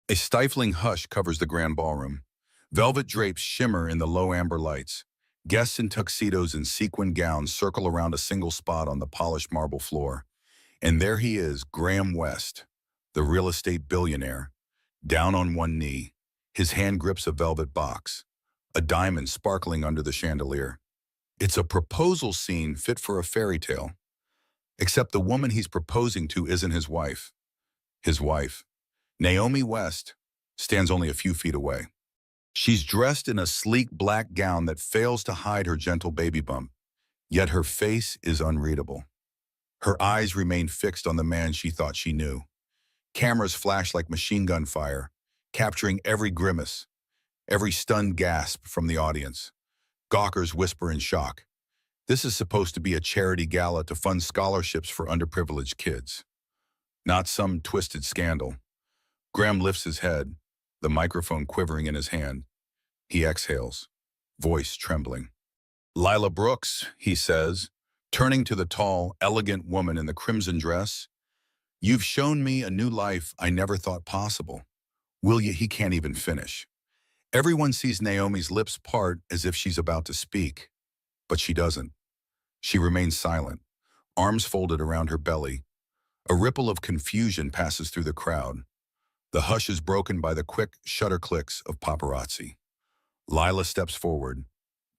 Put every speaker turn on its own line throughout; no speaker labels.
A stifling hush covers the grand ballroom. Velvet drapes shimmer in the low amber lights. Guests in tuxedos and sequin gowns circle around a single spot on the polished marble floor. And there he is, Graham West, the real estate billionaire, down on one knee. His hand grips a velvet box, a diamond sparkling under the chandelier. It's a proposal scene fit for a fairy tale, except the woman he's proposing to isn't his wife. His wife, Naomi West, stands only a few feet away. She's dressed in a sleek black gown that fails to hide her gentle baby bump, yet her face is unreadable. Her eyes remain fixed on the man she thought she knew. Cameras flash like machine gun fire, capturing every grimace, every stunned gasp from the audience. Gawkers whisper in shock. This is supposed to be a charity gala to fund scholarships for underprivileged kids, not some twisted scandal. Graham lifts his head, the microphone quivering in his hand. He exhales, voice trembling. "Lila Brooks," he says, turning to the tall, elegant woman in the crimson dress. "You've shown me a new life I never thought possible." Will you? He can't even finish. Everyone sees Naomi's lips part as if she's about to speak, but she doesn't. She remains silent, arms folded around her belly. A ripple of confusion passes through the crowd. The hush is broken by the quick shutter clicks of paparazzi. Lila steps forward,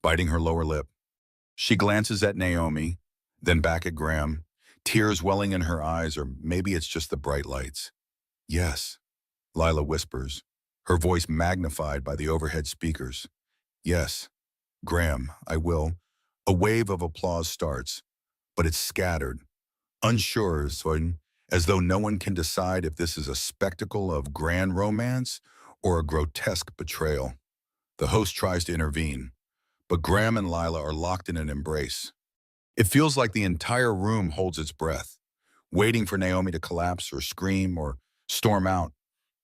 biting her lower lip. She glances at Naomi, then back at Graham, tears welling in her eyes, or maybe it's just the bright lights. "Yes," Lila whispers, her voice magnified by the overhead speakers. "Yes, Graham, I will." A wave of applause starts, but it's scattered, unsure, as though no one can decide if this is a spectacle of grand romance or a grotesque betrayal. The host tries to intervene, but Graham and Lila are locked in an embrace. It feels like the entire room holds its breath, waiting for Naomi to collapse or scream or storm out.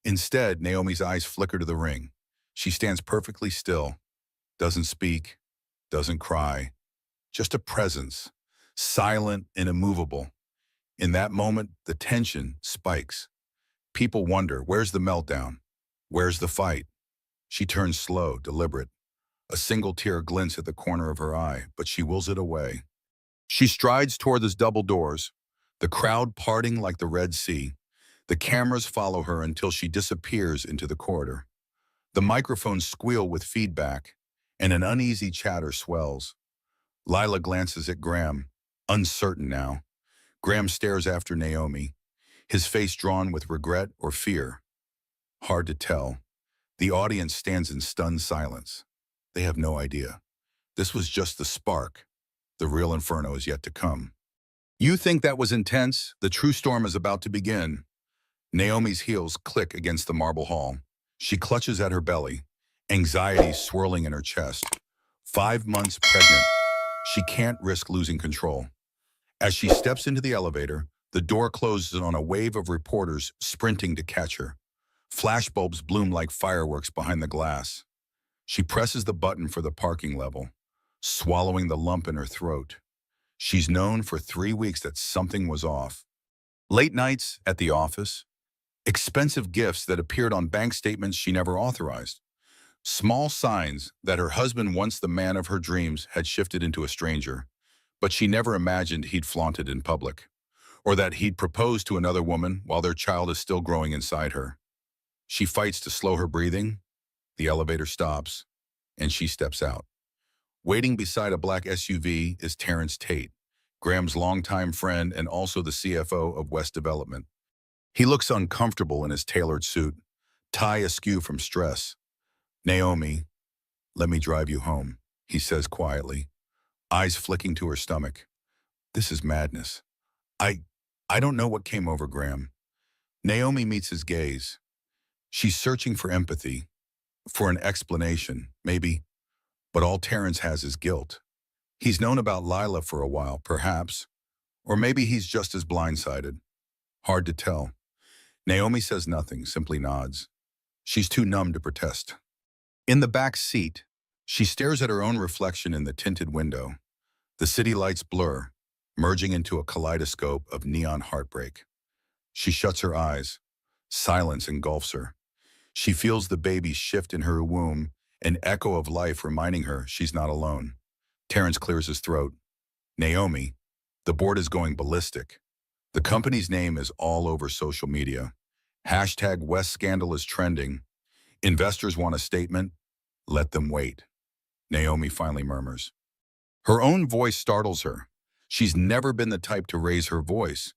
Instead, Naomi's eyes flicker to the ring. She stands perfectly still, doesn't speak, doesn't cry, just a presence, silent and immovable. In that moment, the tension spikes. People wonder, where's the meltdown? Where's the fight? She turns slow, deliberate. A single tear glints at the corner of her eye, but she wills it away. She strides toward the double doors, the crowd parting like the Red Sea. The cameras follow her until she disappears into the corridor. The microphones squeal with feedback, and an uneasy chatter swells. Lila glances at Graham, uncertain now. Graham stares after Naomi, his face drawn with regret or fear. Hard to tell. The audience stands in stunned silence. They have no idea. This was just the spark. The real inferno is yet to come. You think that was intense? The true storm is about to begin. Naomi's heels click against the marble hall. She clutches at her belly, anxiety swirling in her chest. 5 months pregnant. She can't risk losing control. As she steps into the elevator, the door closes on a wave of reporters sprinting to catch her. Flashbulbs bloom like fireworks behind the glass. She presses the button for the parking level, swallowing the lump in her throat. She's known for 3 weeks that something was off. Late nights at the office, expensive gifts that appeared on bank statements she never authorized, small signs that her husband, once the man of her dreams, had shifted into a stranger, but she never imagined he'd flaunt it in public, or that he'd proposed to another woman while their child is still growing inside her. She fights to slow her breathing. The elevator stops, and she steps out. Waiting beside a black SUV is Terrence Tate, Graham's longtime friend and also the CFO of West Development. He looks uncomfortable in his tailored suit, tie askew from stress. "Naomi, let me drive you home," he says quietly, eyes flicking to her stomach. This is madness. I don't know what came over Graham. Naomi meets his gaze. She's searching for empathy, for an explanation, maybe, but all Terrence has is guilt. He's known about Lila for a while, perhaps, or maybe he's just as blindsided. Hard to tell. Naomi says nothing, simply nods. She's too numb to protest. In the back seat, she stares at her own reflection in the tinted window. The city lights blur, merging into a kaleidoscope of neon heartbreak. She shuts her eyes. Silence engulfs her. She feels the baby shift in her womb, an echo of life reminding her she's not alone. Terrence clears his throat. Naomi, the board is going ballistic. The company's name is all over social media. Hashtag West Scandal is trending. Investors want a statement. Let them wait. Naomi finally murmurs. Her own voice startles her. She's never been the type to raise her voice,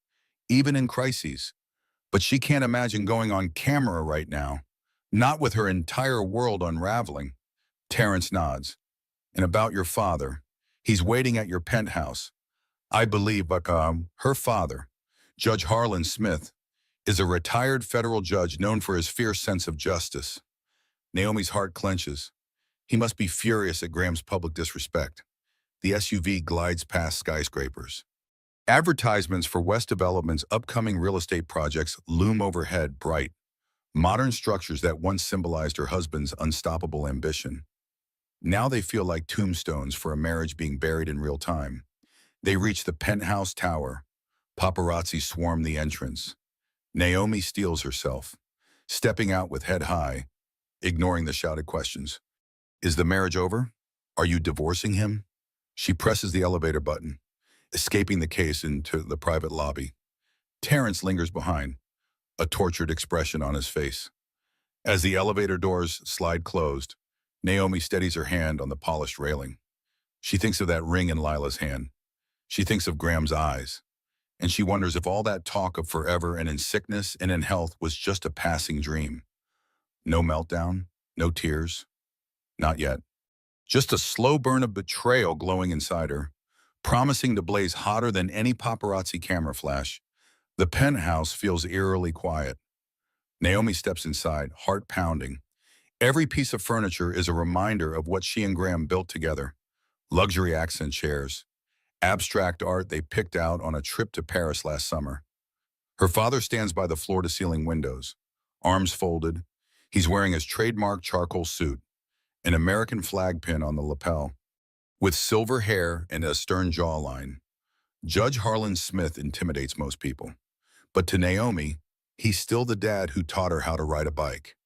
even in crises. But she can't imagine going on camera right now, not with her entire world unraveling. Terrence nods. And about your father, he's waiting at your penthouse. I believe, but her father, Judge Harlan Smith, is a retired federal judge known for his fierce sense of justice. Naomi's heart clenches. He must be furious at Graham's public disrespect. The SUV glides past skyscrapers. Advertisements for West Development's upcoming real estate projects loom overhead bright, modern structures that once symbolized her husband's unstoppable ambition. Now they feel like tombstones for a marriage being buried in real time. They reach the penthouse tower. Paparazzi swarm the entrance. Naomi steels herself, stepping out with head high, ignoring the shouted questions. Is the marriage over? Are you divorcing him? She presses the elevator button, escaping the case into the private lobby. Terrence lingers behind, a tortured expression on his face. As the elevator doors slide closed, Naomi steadies her hand on the polished railing. She thinks of that ring in Lila's hand. She thinks of Graham's eyes. And she wonders if all that talk of forever and in sickness and in health was just a passing dream. No meltdown, no tears. Not yet. Just a slow burn of betrayal glowing inside her, promising to blaze hotter than any paparazzi camera flash. The penthouse feels eerily quiet. Naomi steps inside, heart pounding. Every piece of furniture is a reminder of what she and Graham built together. Luxury accent chairs, abstract art they picked out on a trip to Paris last summer. Her father stands by the floor-to-ceiling windows, arms folded. He's wearing his trademark charcoal suit, an American flag pin on the lapel. With silver hair and a stern jawline, Judge Harlan Smith intimidates most people. But to Naomi, he's still the dad who taught her how to ride a bike.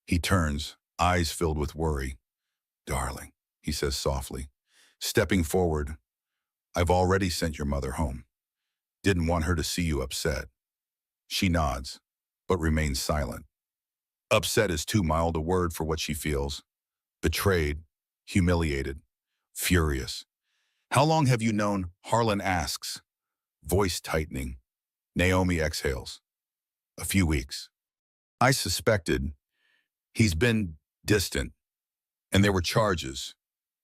He turns, eyes filled with worry. Darling, he says softly, stepping forward. I've already sent your mother home. Didn't want her to see you upset. She nods, but remains silent. Upset is too mild a word for what she feels. Betrayed, humiliated, furious. How long have you known? Harlan asks, voice tightening. Naomi exhales. A few weeks. I suspected. He's been distant. And there were charges,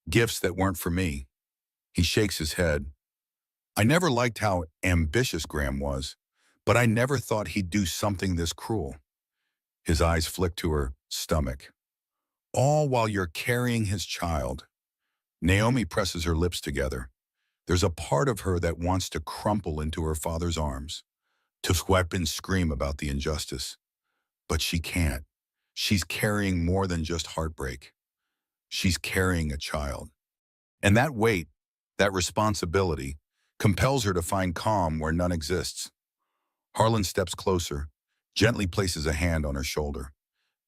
gifts that weren't for me. He shakes his head. I never liked how ambitious Graham was, but I never thought he'd do something this cruel. His eyes flick to her stomach. All while you're carrying his child. Naomi presses her lips together. There's a part of her that wants to crumple into her father's arms, to sweep and scream about the injustice. But she can't. She's carrying more than just heartbreak. She's carrying a child. And that weight, that responsibility, compels her to find calm where none exists. Harlan steps closer, gently places a hand on her shoulder.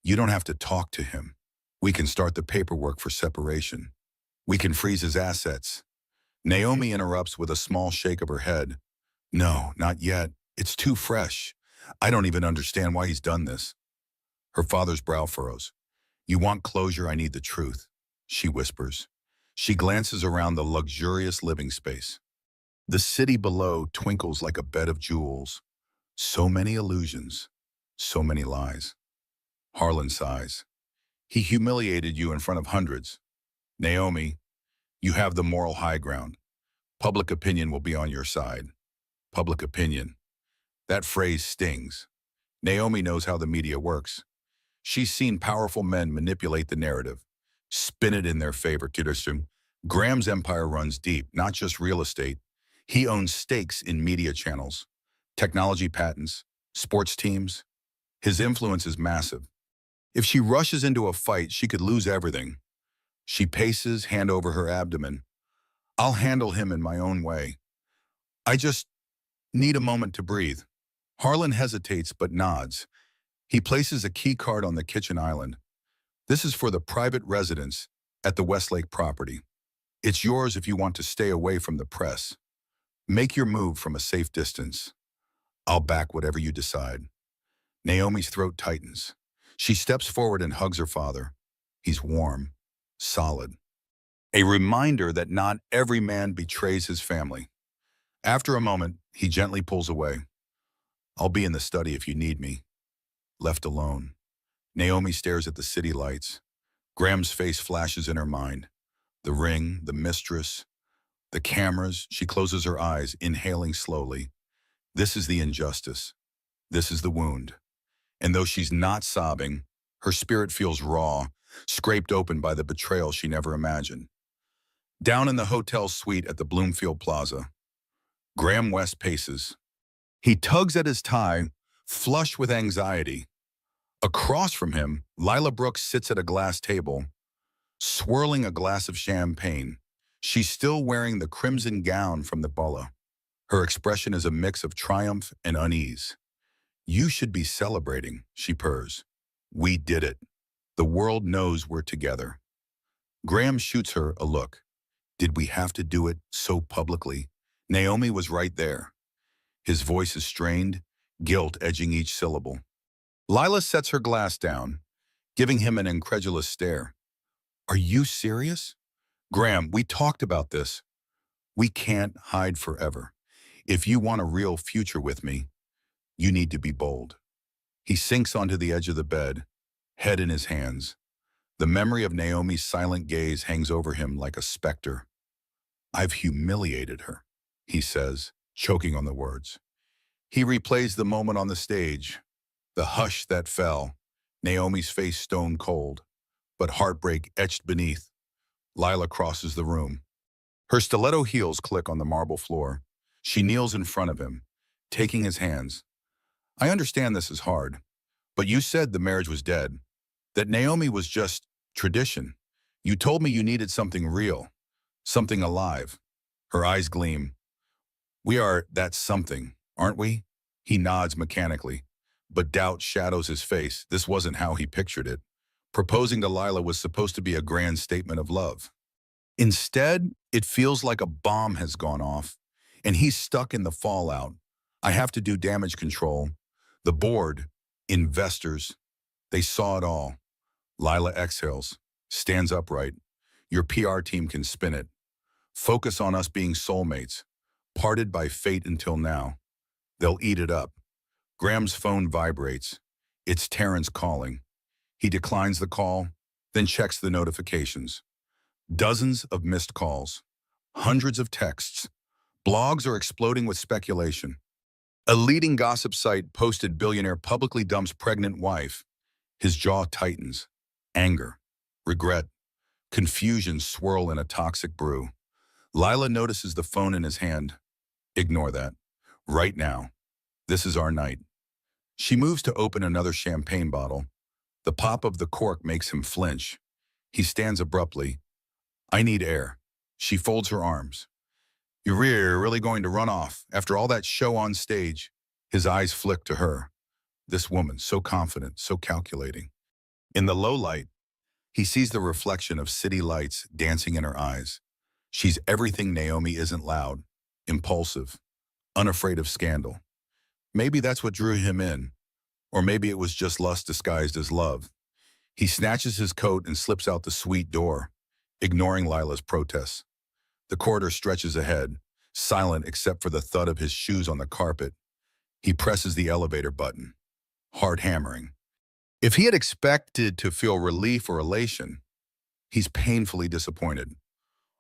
You don't have to talk to him. We can start the paperwork for separation. We can freeze his assets. Naomi interrupts with a small shake of her head. No, not yet. It's too fresh. I don't even understand why he's done this. Her father's brow furrows. You want closure, I need the truth, she whispers. She glances around the luxurious living space. The city below twinkles like a bed of jewels. So many illusions, so many lies. Harlan sighs. He humiliated you in front of hundreds. Naomi, you have the moral high ground. Public opinion will be on your side. Public opinion. That phrase stings. Naomi knows how the media works. She's seen powerful men manipulate the narrative, spin it in their favor. Graham's empire runs deep, not just real estate. He owns stakes in media channels, technology patents, sports teams. His influence is massive. If she rushes into a fight, she could lose everything. She paces, hand over her abdomen. I'll handle him in my own way. I just need a moment to breathe. Harlan hesitates but nods. He places a key card on the kitchen island. This is for the private residence at the Westlake property. It's yours if you want to stay away from the press. Make your move from a safe distance. I'll back whatever you decide. Naomi's throat tightens. She steps forward and hugs her father. He's warm, solid. A reminder that not every man betrays his family. After a moment, he gently pulls away. I'll be in the study if you need me. Left alone, Naomi stares at the city lights. Graham's face flashes in her mind. The ring, the mistress, the cameras. She closes her eyes, inhaling slowly. This is the injustice. This is the wound. And though she's not sobbing, her spirit feels raw, scraped open by the betrayal she never imagined. Down in the hotel suite at the Bloomfield Plaza, Graham West paces. He tugs at his tie, flush with anxiety. Across from him, Lila Brooks sits at a glass table, swirling a glass of champagne. She's still wearing the crimson gown from the balla. Her expression is a mix of triumph and unease. You should be celebrating, she purrs. We did it. The world knows we're together. Graham shoots her a look. Did we have to do it so publicly? Naomi was right there. His voice is strained, guilt edging each syllable. Lila sets her glass down, giving him an incredulous stare. Are you serious? Graham, we talked about this. We can't hide forever. If you want a real future with me, you need to be bold. He sinks onto the edge of the bed, head in his hands. The memory of Naomi's silent gaze hangs over him like a specter. I've humiliated her, he says, choking on the words. He replays the moment on the stage, the hush that fell, Naomi's face stone cold, but heartbreak etched beneath. Lila crosses the room. Her stiletto heels click on the marble floor. She kneels in front of him, taking his hands. I understand this is hard, but you said the marriage was dead, that Naomi was just tradition. You told me you needed something real, something alive. Her eyes gleam. We are that something, aren't we? He nods mechanically, but doubt shadows his face. This wasn't how he pictured it. Proposing to Lila was supposed to be a grand statement of love. Instead, it feels like a bomb has gone off, and he's stuck in the fallout. I have to do damage control. The board, investors, they saw it all. Lila exhales, stands upright. Your PR team can spin it. Focus on us being soulmates, parted by fate until now. They'll eat it up. Graham's phone vibrates. It's Terrence calling. He declines the call, then checks the notifications. Dozens of missed calls, hundreds of texts. Blogs are exploding with speculation. A leading gossip site posted billionaire publicly dumps pregnant wife. His jaw tightens. Anger, regret, confusion swirl in a toxic brew. Lila notices the phone in his hand. Ignore that. Right now. This is our night. She moves to open another champagne bottle. The pop of the cork makes him flinch. He stands abruptly. I need air. She folds her arms. You're really going to run off after all that show on stage? His eyes flick to her. This woman, so confident, so calculating. In the low light, he sees the reflection of city lights dancing in her eyes. She's everything Naomi isn't: loud, impulsive, unafraid of scandal. Maybe that's what drew him in, or maybe it was just lust disguised as love. He snatches his coat and slips out the suite door, ignoring Lila's protests. The corridor stretches ahead, silent except for the thud of his shoes on the carpet. He presses the elevator button, heart hammering. If he had expected to feel relief or elation, he's painfully disappointed.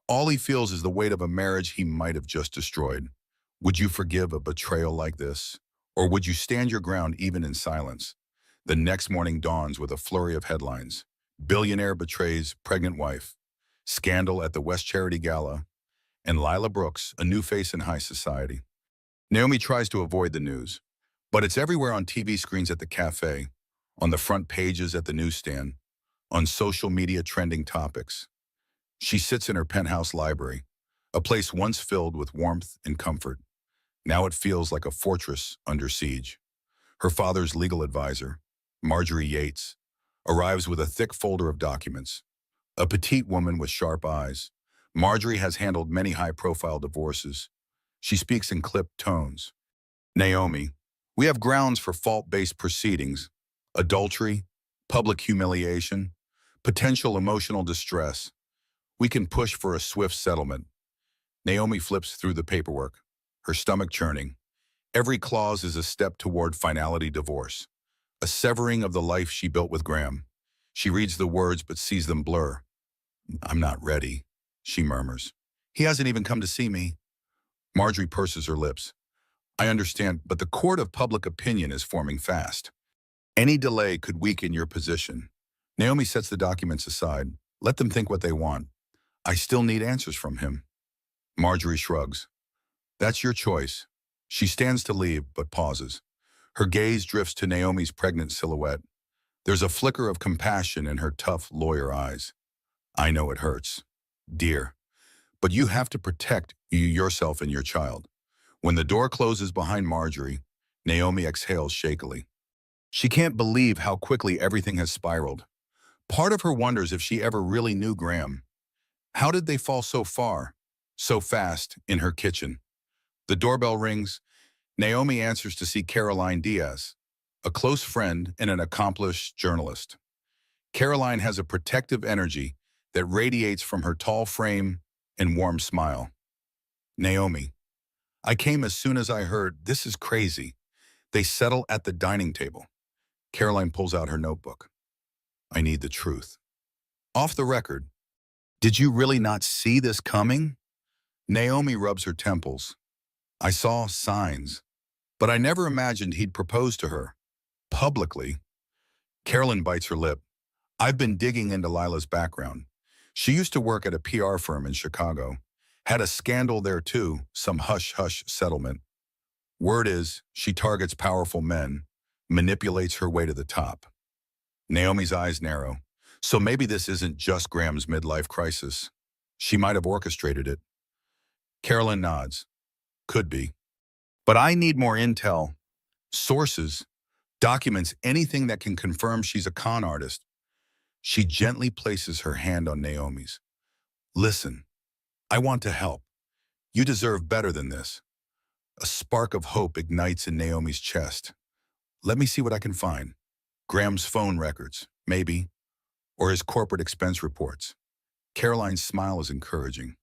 All he feels is the weight of a marriage he might have just destroyed. Would you forgive a betrayal like this? Or would you stand your ground even in silence? The next morning dawns with a flurry of headlines. Billionaire betrays pregnant wife. Scandal at the West Charity Gala. And Lila Brooks, a new face in high society. Naomi tries to avoid the news, but it's everywhere on TV screens at the cafe, on the front pages at the newsstand, on social media trending topics. She sits in her penthouse library, a place once filled with warmth and comfort. Now it feels like a fortress under siege. Her father's legal advisor, Marjorie Yates, arrives with a thick folder of documents. A petite woman with sharp eyes. Marjorie has handled many high-profile divorces. She speaks in clipped tones. Naomi, we have grounds for fault-based proceedings, adultery, public humiliation, potential emotional distress. We can push for a swift settlement. Naomi flips through the paperwork, her stomach churning. Every clause is a step toward finality divorce, a severing of the life she built with Graham. She reads the words but sees them blur. I'm not ready, she murmurs. He hasn't even come to see me. Marjorie purses her lips. I understand, but the court of public opinion is forming fast. Any delay could weaken your position. Naomi sets the documents aside. Let them think what they want. I still need answers from him. Marjorie shrugs. That's your choice. She stands to leave, but pauses. Her gaze drifts to Naomi's pregnant silhouette. There's a flicker of compassion in her tough lawyer eyes. I know it hurts, dear, but you have to protect yourself and your child. When the door closes behind Marjorie, Naomi exhales shakily. She can't believe how quickly everything has spiraled. Part of her wonders if she ever really knew Graham. How did they fall so far, so fast, in her kitchen? The doorbell rings. Naomi answers to see Caroline Diaz, a close friend and an accomplished journalist. Caroline has a protective energy that radiates from her tall frame and warm smile. Naomi, I came as soon as I heard, this is crazy. They settle at the dining table. Caroline pulls out her notebook. I need the truth. Off the record, did you really not see this coming? Naomi rubs her temples. I saw signs, but I never imagined he'd propose to her. Publicly. Caroline bites her lip. I've been digging into Lila's background. She used to work at a PR firm in Chicago. Had a scandal there too, some hush-hush settlement. Word is, she targets powerful men, manipulates her way to the top. Naomi's eyes narrow. So maybe this isn't just Graham's midlife crisis. She might have orchestrated it. Caroline nods. Could be. But I need more intel. Sources, documents, anything that can confirm she's a con artist. She gently places her hand on Naomi's. Listen, I want to help. You deserve better than this. A spark of hope ignites in Naomi's chest. Let me see what I can find. Graham's phone records, maybe, or his corporate expense reports. Caroline's smile is encouraging.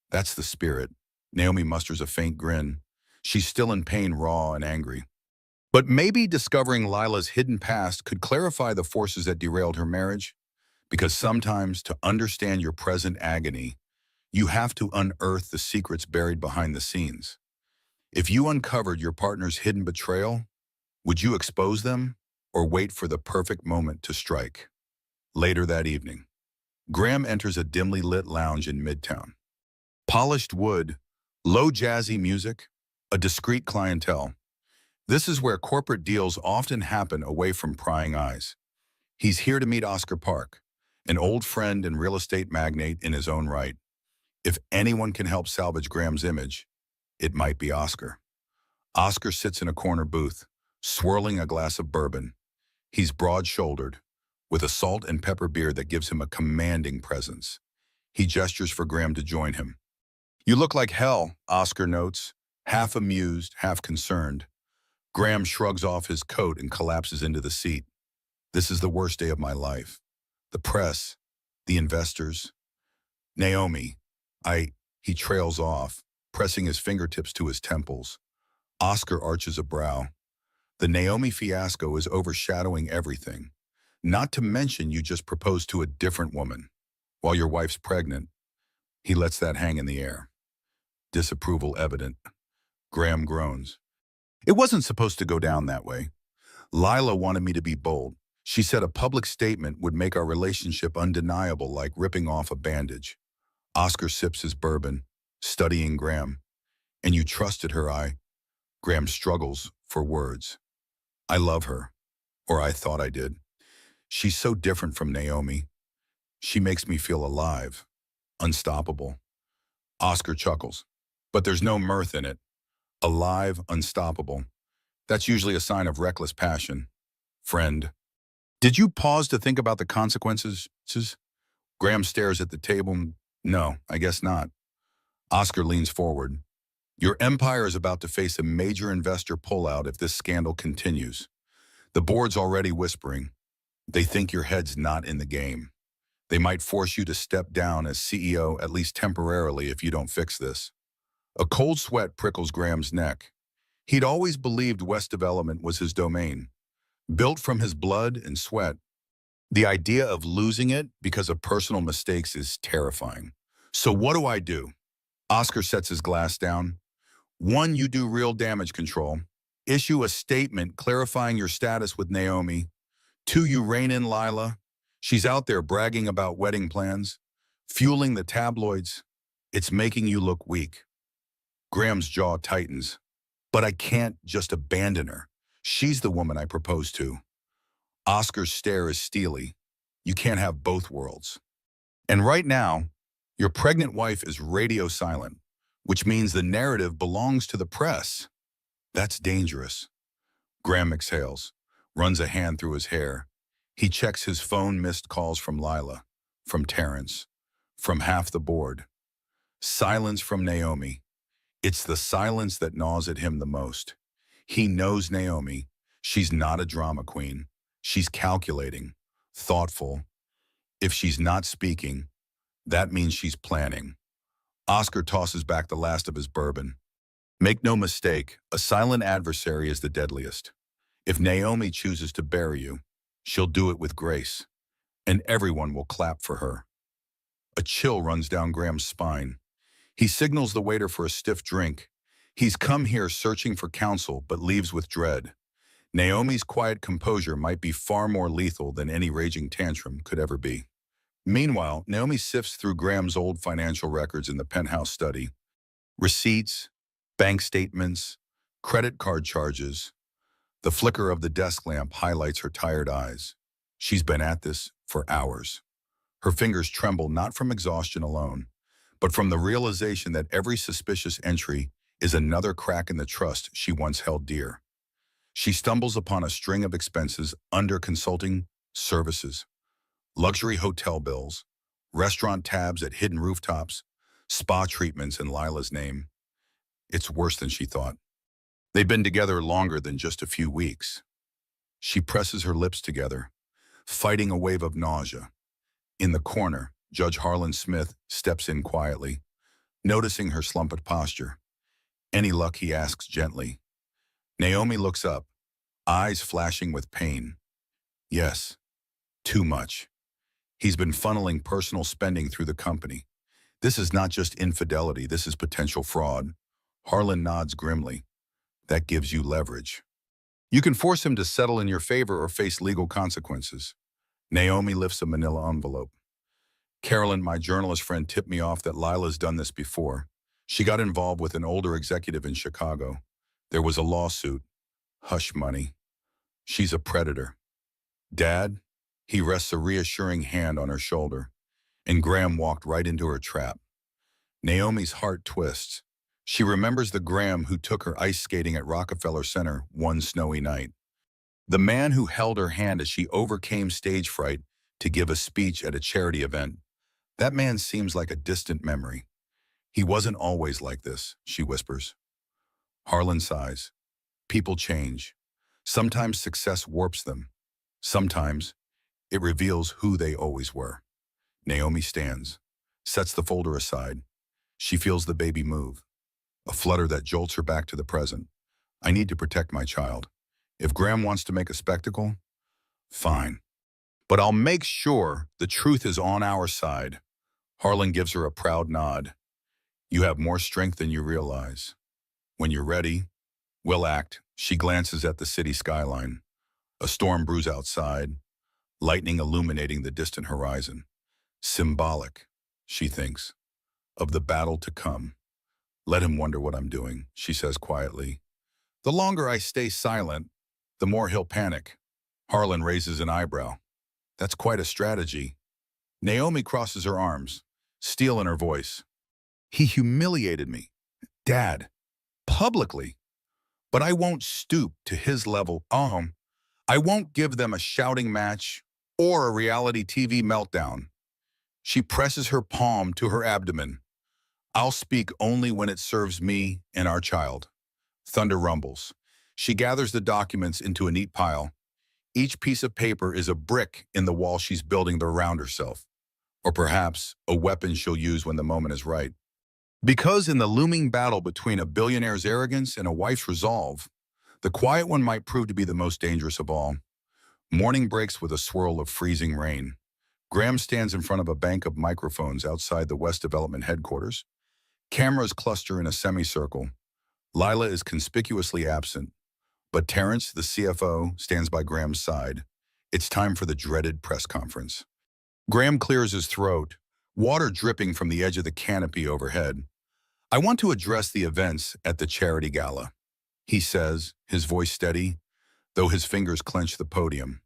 That's the spirit. Naomi musters a faint grin. She's still in pain, raw and angry. But maybe discovering Lila's hidden past could clarify the forces that derailed her marriage. Because sometimes, to understand your present agony, you have to unearth the secrets buried behind the scenes. If you uncovered your partner's hidden betrayal, would you expose them or wait for the perfect moment to strike? Later that evening, Graham enters a dimly lit lounge in Midtown. Polished wood, low jazzy music, a discreet clientele. This is where corporate deals often happen away from prying eyes. He's here to meet Oscar Park, an old friend and real estate magnate in his own right. If anyone can help salvage Graham's image, it might be Oscar. Oscar sits in a corner booth, swirling a glass of bourbon. He's broad-shouldered, with a salt and pepper beard that gives him a commanding presence. He gestures for Graham to join him. You look like hell, Oscar notes, half amused, half concerned. Graham shrugs off his coat and collapses into the seat. This is the worst day of my life. The press, the investors. Naomi, he trails off, pressing his fingertips to his temples. Oscar arches a brow. The Naomi fiasco is overshadowing everything. Not to mention you just proposed to a different woman. While your wife's pregnant, he lets that hang in the air. Disapproval evident. Graham groans. It wasn't supposed to go down that way. Lila wanted me to be bold. She said a public statement would make our relationship undeniable, like ripping off a bandage. Oscar sips his bourbon, studying Graham. And you trusted her, Graham struggles for words. I love her, or I thought I did. She's so different from Naomi. She makes me feel alive, unstoppable. Oscar chuckles, but there's no mirth in it. Alive, unstoppable. That's usually a sign of reckless passion. Friend. Did you pause to think about the consequences? Graham stares at the table. No, I guess not. Oscar leans forward. Your empire is about to face a major investor pullout if this scandal continues. The board's already whispering. They think your head's not in the game. They might force you to step down as CEO at least temporarily if you don't fix this. A cold sweat prickles Graham's neck. He'd always believed West Development was his domain, built from his blood and sweat. The idea of losing it because of personal mistakes is terrifying. So what do I do? Oscar sets his glass down. One, you do real damage control. Issue a statement clarifying your status with Naomi. Two, you rein in Lila. She's out there bragging about wedding plans, fueling the tabloids. It's making you look weak. Graham's jaw tightens. But I can't just abandon her. She's the woman I proposed to. Oscar's stare is steely. You can't have both worlds. And right now, your pregnant wife is radio silent, which means the narrative belongs to the press. That's dangerous. Graham exhales, runs a hand through his hair. He checks his phone missed calls from Lila, from Terrence, from half the board. Silence from Naomi. It's the silence that gnaws at him the most. He knows Naomi. She's not a drama queen. She's calculating, thoughtful. If she's not speaking, that means she's planning. Oscar tosses back the last of his bourbon. Make no mistake, a silent adversary is the deadliest. If Naomi chooses to bury you, she'll do it with grace, and everyone will clap for her. A chill runs down Graham's spine. He signals the waiter for a stiff drink. He's come here searching for counsel, but leaves with dread. Naomi's quiet composure might be far more lethal than any raging tantrum could ever be. Meanwhile, Naomi sifts through Graham's old financial records in the penthouse study. Receipts, bank statements, credit card charges. The flicker of the desk lamp highlights her tired eyes. She's been at this for hours. Her fingers tremble not from exhaustion alone, but from the realization that every suspicious entry is another crack in the trust she once held dear. She stumbles upon a string of expenses under consulting services, luxury hotel bills, restaurant tabs at hidden rooftops, spa treatments in Lila's name. It's worse than she thought. They've been together longer than just a few weeks. She presses her lips together, fighting a wave of nausea. In the corner, Judge Harlan Smith steps in quietly, noticing her slumped posture. Any luck, he asks gently. Naomi looks up, eyes flashing with pain. Yes, too much. He's been funneling personal spending through the company. This is not just infidelity, this is potential fraud. Harlan nods grimly. That gives you leverage. You can force him to settle in your favor or face legal consequences. Naomi lifts a manila envelope. Carolyn, my journalist friend, tipped me off that Lila's done this before. She got involved with an older executive in Chicago. There was a lawsuit. Hush money. She's a predator. Dad? He rests a reassuring hand on her shoulder, and Graham walked right into her trap. Naomi's heart twists. She remembers the Graham who took her ice skating at Rockefeller Center one snowy night. The man who held her hand as she overcame stage fright to give a speech at a charity event. That man seems like a distant memory. He wasn't always like this, she whispers. Harlan sighs. People change. Sometimes success warps them. Sometimes it reveals who they always were. Naomi stands, sets the folder aside. She feels the baby move, a flutter that jolts her back to the present. I need to protect my child. If Graham wants to make a spectacle, fine. But I'll make sure the truth is on our side. Harlan gives her a proud nod. You have more strength than you realize. When you're ready, we'll act. She glances at the city skyline. A storm brews outside, lightning illuminating the distant horizon. Symbolic, she thinks, of the battle to come. Let him wonder what I'm doing, she says quietly. The longer I stay silent, the more he'll panic. Harlan raises an eyebrow. That's quite a strategy. Naomi crosses her arms, steel in her voice. He humiliated me, Dad, publicly. But I won't stoop to his level. I won't give them a shouting match or a reality TV meltdown. She presses her palm to her abdomen. I'll speak only when it serves me and our child. Thunder rumbles. She gathers the documents into a neat pile. Each piece of paper is a brick in the wall she's building around herself, or perhaps a weapon she'll use when the moment is right. Because in the looming battle between a billionaire's arrogance and a wife's resolve, the quiet one might prove to be the most dangerous of all. Morning breaks with a swirl of freezing rain. Graham stands in front of a bank of microphones outside the West Development headquarters. Cameras cluster in a semicircle. Lila is conspicuously absent, but Terrence, the CFO, stands by Graham's side. It's time for the dreaded press conference. Graham clears his throat, water dripping from the edge of the canopy overhead. I want to address the events at the charity gala, he says, his voice steady, though his fingers clench the podium.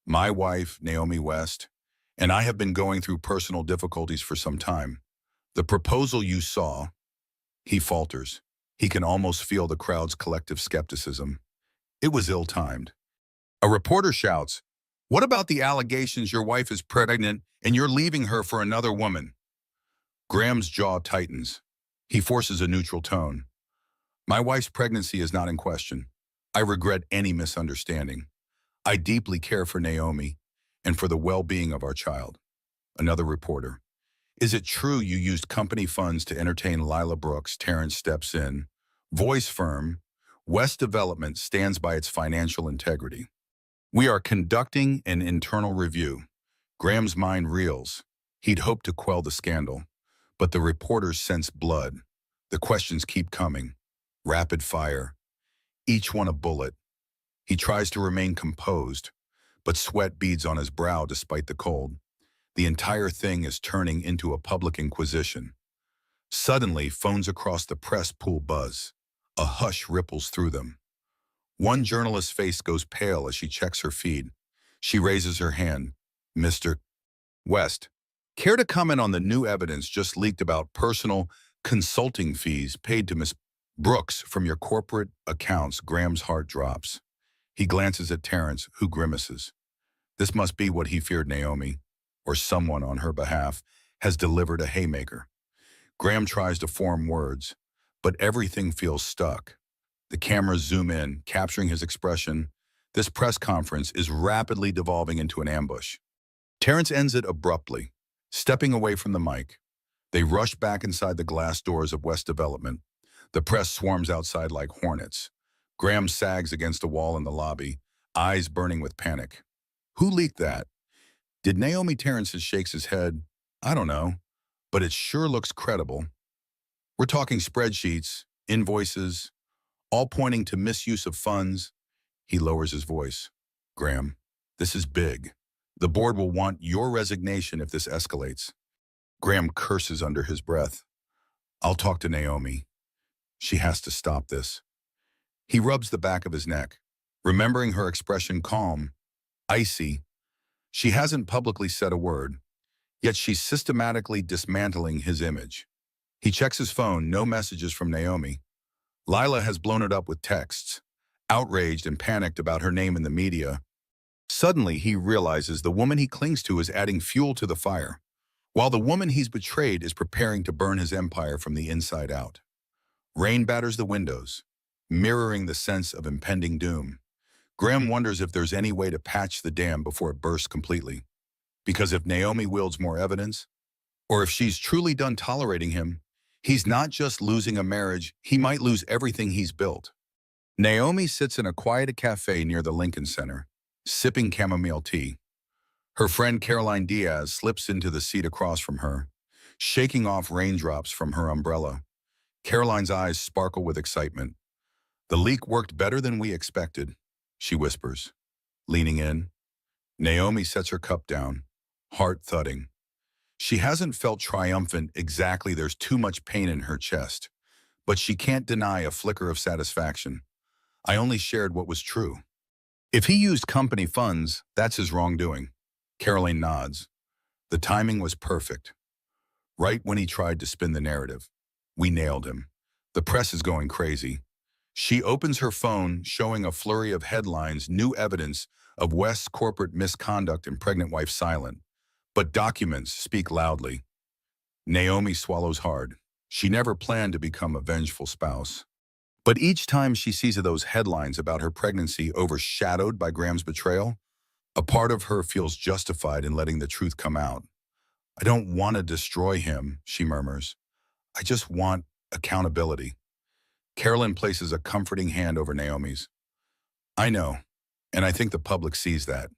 My wife, Naomi West, and I have been going through personal difficulties for some time. The proposal you saw, he falters. He can almost feel the crowd's collective skepticism. It was ill-timed. A reporter shouts, "What about the allegations your wife is pregnant and you're leaving her for another woman?" Graham's jaw tightens. He forces a neutral tone. My wife's pregnancy is not in question. I regret any misunderstanding. I deeply care for Naomi and for the well-being of our child. Another reporter. Is it true you used company funds to entertain Lila Brooks? Terrence steps in. Voice firm. West Development stands by its financial integrity. We are conducting an internal review. Graham's mind reels. He'd hoped to quell the scandal, but the reporters sense blood. The questions keep coming. Rapid fire. Each one a bullet. He tries to remain composed, but sweat beads on his brow despite the cold. The entire thing is turning into a public inquisition. Suddenly, phones across the press pool buzz. A hush ripples through them. One journalist's face goes pale as she checks her feed. She raises her hand. Mr. West, care to comment on the new evidence just leaked about personal consulting fees paid to Miss Brooks from your corporate accounts? Graham's heart drops. He glances at Terrence, who grimaces. This must be what he feared. Naomi, or someone on her behalf, has delivered a haymaker. Graham tries to form words, but everything feels stuck. The cameras zoom in, capturing his expression. This press conference is rapidly devolving into an ambush. Terrence ends it abruptly, stepping away from the mic. They rush back inside the glass doors of West Development. The press swarms outside like hornets. Graham sags against a wall in the lobby, eyes burning with panic. Who leaked that? Did Naomi? Terrence shakes his head. I don't know, but it sure looks credible. We're talking spreadsheets, invoices, all pointing to misuse of funds. He lowers his voice. Graham, this is big. The board will want your resignation if this escalates. Graham curses under his breath. I'll talk to Naomi. She has to stop this. He rubs the back of his neck, remembering her expression calm, icy. She hasn't publicly said a word, yet she's systematically dismantling his image. He checks his phone, no messages from Naomi. Lila has blown it up with texts, outraged and panicked about her name in the media. Suddenly, he realizes the woman he clings to is adding fuel to the fire, while the woman he's betrayed is preparing to burn his empire from the inside out. Rain batters the windows, mirroring the sense of impending doom. Graham wonders if there's any way to patch the dam before it bursts completely. Because if Naomi wields more evidence, or if she's truly done tolerating him, he's not just losing a marriage, he might lose everything he's built. Naomi sits in a quiet cafe near the Lincoln Center, sipping chamomile tea. Her friend Caroline Diaz slips into the seat across from her, shaking off raindrops from her umbrella. Caroline's eyes sparkle with excitement. The leak worked better than we expected, she whispers, leaning in. Naomi sets her cup down, heart thudding. She hasn't felt triumphant exactly. There's too much pain in her chest, but she can't deny a flicker of satisfaction. I only shared what was true. If he used company funds, that's his wrongdoing. Caroline nods. The timing was perfect. Right when he tried to spin the narrative. We nailed him. The press is going crazy. She opens her phone, showing a flurry of headlines, new evidence of West's corporate misconduct and pregnant wife silent. But documents speak loudly. Naomi swallows hard. She never planned to become a vengeful spouse. But each time she sees those headlines about her pregnancy overshadowed by Graham's betrayal, a part of her feels justified in letting the truth come out. I don't want to destroy him, she murmurs. I just want accountability. Carolyn places a comforting hand over Naomi's. I know, and I think the public sees that.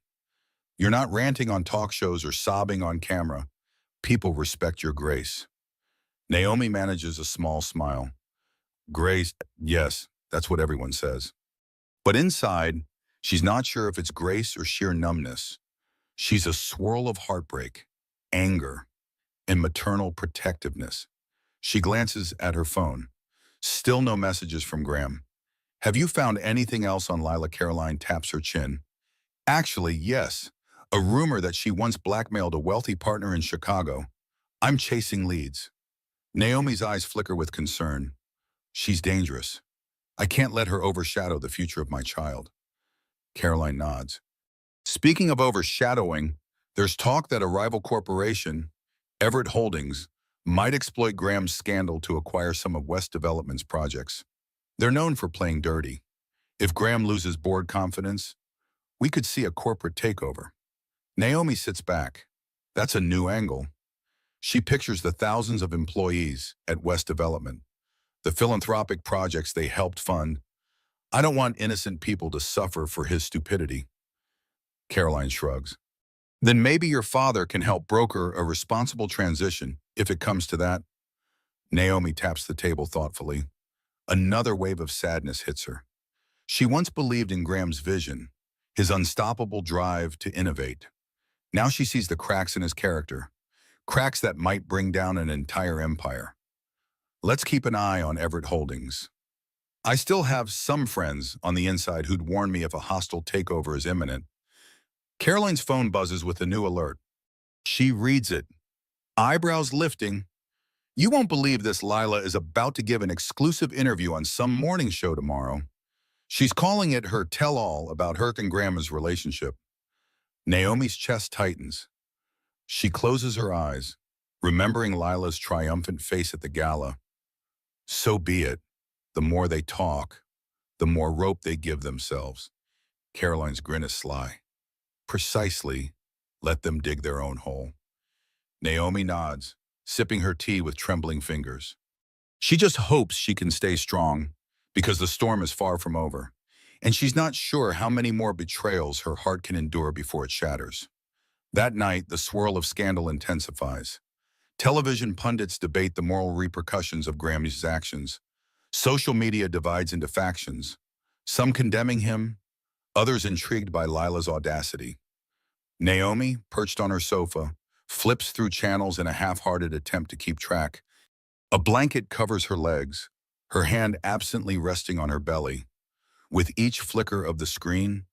You're not ranting on talk shows or sobbing on camera. People respect your grace. Naomi manages a small smile. Grace, yes, that's what everyone says. But inside, she's not sure if it's grace or sheer numbness. She's a swirl of heartbreak, anger, and maternal protectiveness. She glances at her phone. Still no messages from Graham. Have you found anything else on Lila? Caroline taps her chin. Actually, yes. A rumor that she once blackmailed a wealthy partner in Chicago. I'm chasing leads. Naomi's eyes flicker with concern. She's dangerous. I can't let her overshadow the future of my child. Caroline nods. Speaking of overshadowing, there's talk that a rival corporation, Everett Holdings, might exploit Graham's scandal to acquire some of West Development's projects. They're known for playing dirty. If Graham loses board confidence, we could see a corporate takeover. Naomi sits back. That's a new angle. She pictures the thousands of employees at West Development, the philanthropic projects they helped fund. I don't want innocent people to suffer for his stupidity. Caroline shrugs. Then maybe your father can help broker a responsible transition if it comes to that. Naomi taps the table thoughtfully. Another wave of sadness hits her. She once believed in Graham's vision, his unstoppable drive to innovate. Now she sees the cracks in his character, cracks that might bring down an entire empire. Let's keep an eye on Everett Holdings. I still have some friends on the inside who'd warn me if a hostile takeover is imminent. Caroline's phone buzzes with a new alert. She reads it, eyebrows lifting. You won't believe this. Lila is about to give an exclusive interview on some morning show tomorrow. She's calling it her tell-all about her and Grandma's relationship. Naomi's chest tightens. She closes her eyes, remembering Lila's triumphant face at the gala. So be it. The more they talk, the more rope they give themselves. Caroline's grin is sly. Precisely. Let them dig their own hole. Naomi nods, sipping her tea with trembling fingers. She just hopes she can stay strong, because the storm is far from over, and she's not sure how many more betrayals her heart can endure before it shatters. That night, the swirl of scandal intensifies. Television pundits debate the moral repercussions of Graham's actions. Social media divides into factions, some condemning him, others intrigued by Lila's audacity. Naomi, perched on her sofa, flips through channels in a half-hearted attempt to keep track. A blanket covers her legs, her hand absently resting on her belly. With each flicker of the screen,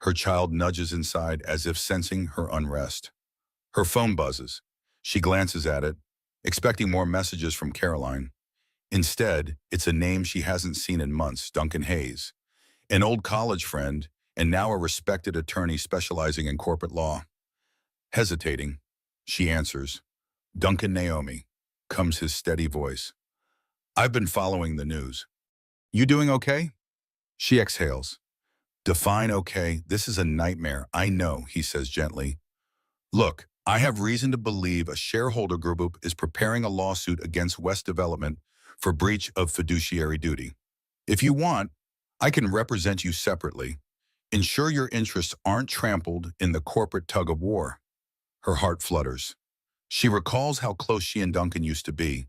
her child nudges inside as if sensing her unrest. Her phone buzzes. She glances at it, expecting more messages from Caroline. Instead, it's a name she hasn't seen in months, Duncan Hayes, an old college friend and now a respected attorney specializing in corporate law. Hesitating, she answers. Duncan. Naomi, comes his steady voice. I've been following the news. You doing okay? She exhales. Define okay. This is a nightmare, I know, he says gently. Look, I have reason to believe a shareholder group is preparing a lawsuit against West Development for breach of fiduciary duty. If you want, I can represent you separately. Ensure your interests aren't trampled in the corporate tug-of-war. Her heart flutters. She recalls how close she and Duncan used to be,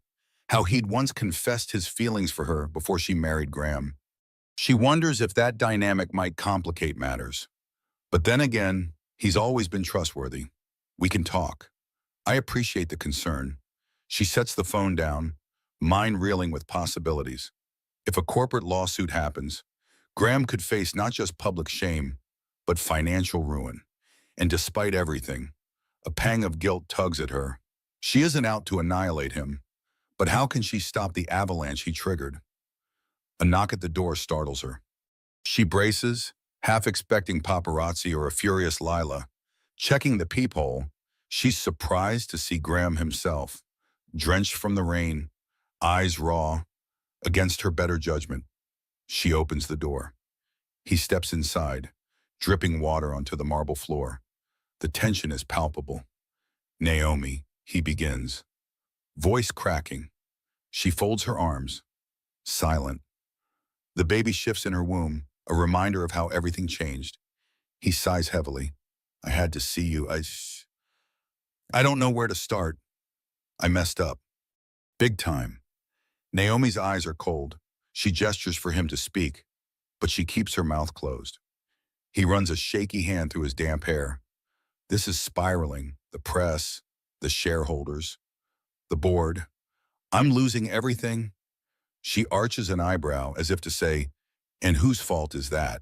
how he'd once confessed his feelings for her before she married Graham. She wonders if that dynamic might complicate matters. But then again, he's always been trustworthy. We can talk. I appreciate the concern. She sets the phone down, mind reeling with possibilities. If a corporate lawsuit happens, Graham could face not just public shame, but financial ruin. And despite everything, a pang of guilt tugs at her. She isn't out to annihilate him, but how can she stop the avalanche he triggered? A knock at the door startles her. She braces, half expecting paparazzi or a furious Lila. Checking the peephole, she's surprised to see Graham himself, drenched from the rain, eyes raw, against her better judgment. She opens the door. He steps inside, dripping water onto the marble floor. The tension is palpable. "Naomi," he begins, voice cracking. She folds her arms, silent. The baby shifts in her womb, a reminder of how everything changed. He sighs heavily. "I had to see you. I don't know where to start. I messed up. Big time." Naomi's eyes are cold. She gestures for him to speak, but she keeps her mouth closed. He runs a shaky hand through his damp hair. This is spiraling. The press, the shareholders, the board. "I'm losing everything." She arches an eyebrow as if to say, "And whose fault is that?"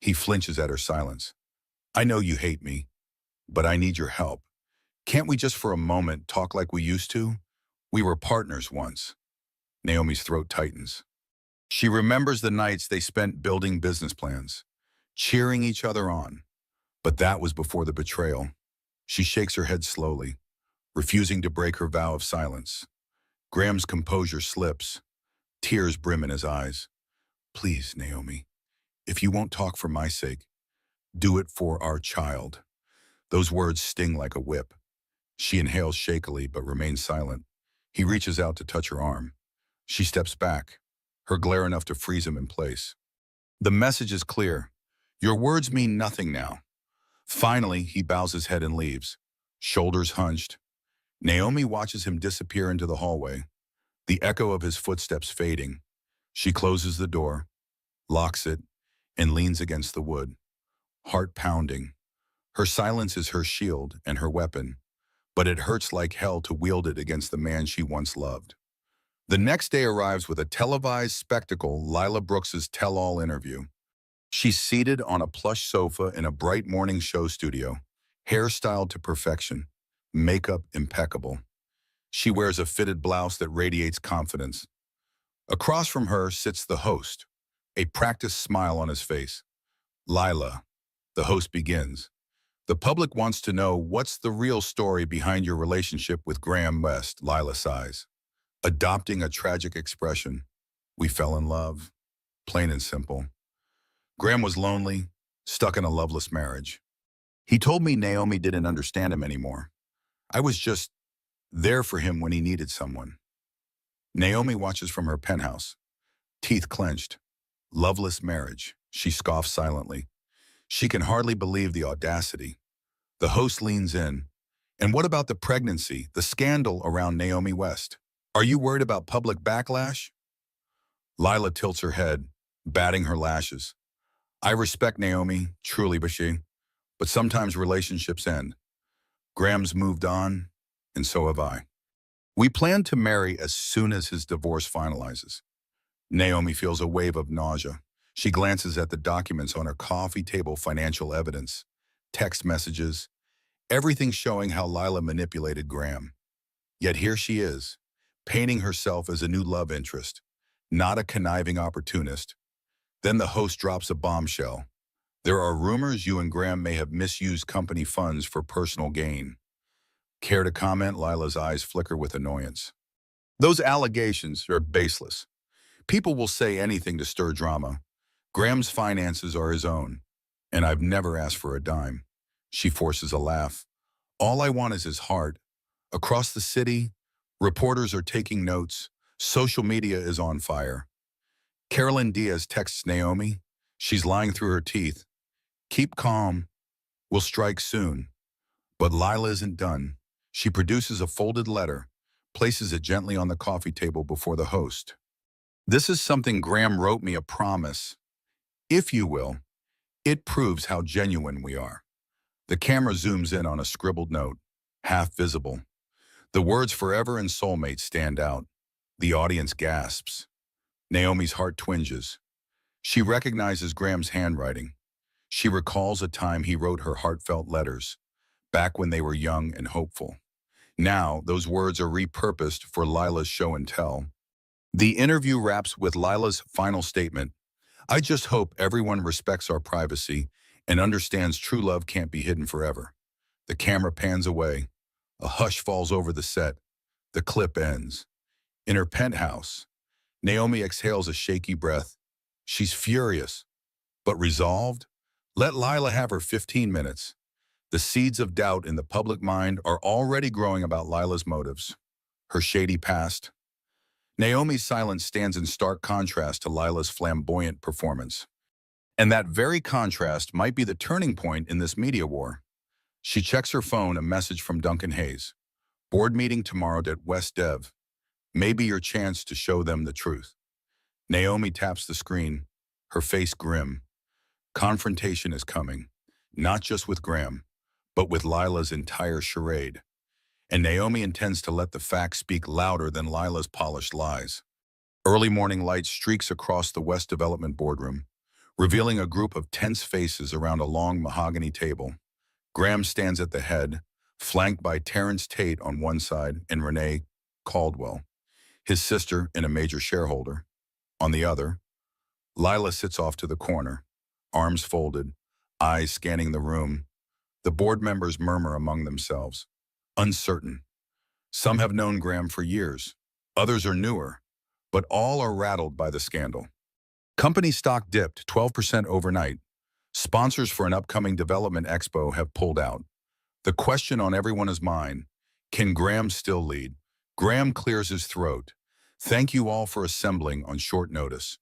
He flinches at her silence. "I know you hate me, but I need your help. Can't we just for a moment talk like we used to? We were partners once." Naomi's throat tightens. She remembers the nights they spent building business plans, cheering each other on. But that was before the betrayal. She shakes her head slowly, refusing to break her vow of silence. Graham's composure slips. Tears brim in his eyes. "Please, Naomi, if you won't talk for my sake, do it for our child." Those words sting like a whip. She inhales shakily but remains silent. He reaches out to touch her arm. She steps back, her glare enough to freeze him in place. The message is clear. Your words mean nothing now. Finally, he bows his head and leaves, shoulders hunched. Naomi watches him disappear into the hallway, the echo of his footsteps fading. She closes the door, locks it, and leans against the wood, heart pounding. Her silence is her shield and her weapon, but it hurts like hell to wield it against the man she once loved. The next day arrives with a televised spectacle, Lila Brooks's tell-all interview. She's seated on a plush sofa in a bright morning show studio, hair styled to perfection, makeup impeccable. She wears a fitted blouse that radiates confidence. Across from her sits the host, a practiced smile on his face. "Lila," the host begins. "The public wants to know what's the real story behind your relationship with Graham West," Lila sighs, adopting a tragic expression. "We fell in love, plain and simple. Graham was lonely, stuck in a loveless marriage. He told me Naomi didn't understand him anymore. I was just there for him when he needed someone." Naomi watches from her penthouse, teeth clenched. Loveless marriage, she scoffs silently. She can hardly believe the audacity. The host leans in. "And what about the pregnancy, the scandal around Naomi West? Are you worried about public backlash?" Lila tilts her head, batting her lashes. "I respect Naomi, truly, but sometimes relationships end. Graham's moved on, and so have I. We plan to marry as soon as his divorce finalizes." Naomi feels a wave of nausea. She glances at the documents on her coffee table, financial evidence, text messages, everything showing how Lila manipulated Graham. Yet here she is, painting herself as a new love interest, not a conniving opportunist. Then the host drops a bombshell. "There are rumors you and Graham may have misused company funds for personal gain." Care to comment? Lila's eyes flicker with annoyance. "Those allegations are baseless. People will say anything to stir drama. Graham's finances are his own, and I've never asked for a dime." She forces a laugh. "All I want is his heart. Across the city, reporters are taking notes. Social media is on fire." Carolyn Diaz texts Naomi. She's lying through her teeth. "Keep calm. We'll strike soon." But Lila isn't done. She produces a folded letter, places it gently on the coffee table before the host. "This is something Graham wrote me, a promise. If you will, it proves how genuine we are." The camera zooms in on a scribbled note, half visible. The words "forever" and "soulmate" stand out. The audience gasps. Naomi's heart twinges. She recognizes Graham's handwriting. She recalls a time he wrote her heartfelt letters, back when they were young and hopeful. Now, those words are repurposed for Lila's show and tell. The interview wraps with Lila's final statement. I just hope everyone respects our privacy and understands true love can't be hidden forever. The camera pans away. A hush falls over the set. The clip ends. In her penthouse, Naomi exhales a shaky breath. She's furious, but resolved. Let Lila have her 15 minutes. The seeds of doubt in the public mind are already growing about Lila's motives. Her shady past. Naomi's silence stands in stark contrast to Lila's flamboyant performance. And that very contrast might be the turning point in this media war. She checks her phone, a message from Duncan Hayes. Board meeting tomorrow at West Dev. Maybe your chance to show them the truth. Naomi taps the screen, her face grim. Confrontation is coming, not just with Graham, but with Lila's entire charade. And Naomi intends to let the facts speak louder than Lila's polished lies. Early morning light streaks across the West Development boardroom, revealing a group of tense faces around a long mahogany table. Graham stands at the head, flanked by Terrence Tate on one side and Renee Caldwell, his sister and a major shareholder. On the other, Lila sits off to the corner, arms folded, eyes scanning the room. The board members murmur among themselves, uncertain. Some have known Graham for years. Others are newer, but all are rattled by the scandal. Company stock dipped 12% overnight. Sponsors for an upcoming development expo have pulled out. The question on everyone's mind, can Graham still lead? Graham clears his throat. Thank you all for assembling on short notice.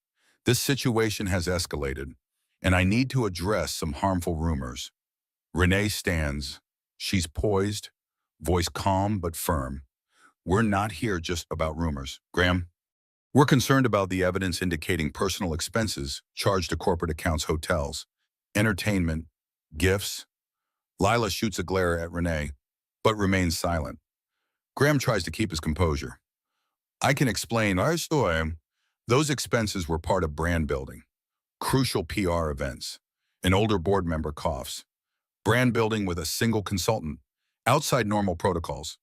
This situation has escalated, and I need to address some harmful rumors. Renee stands. She's poised, voice calm but firm. We're not here just about rumors, Graham. We're concerned about the evidence indicating personal expenses charged to corporate accounts, hotels, entertainment, gifts. Lila shoots a glare at Renee, but remains silent. Graham tries to keep his composure. I can explain. I saw him. Those expenses were part of brand building, crucial PR events. An older board member coughs. Brand building with a single consultant, outside normal protocols.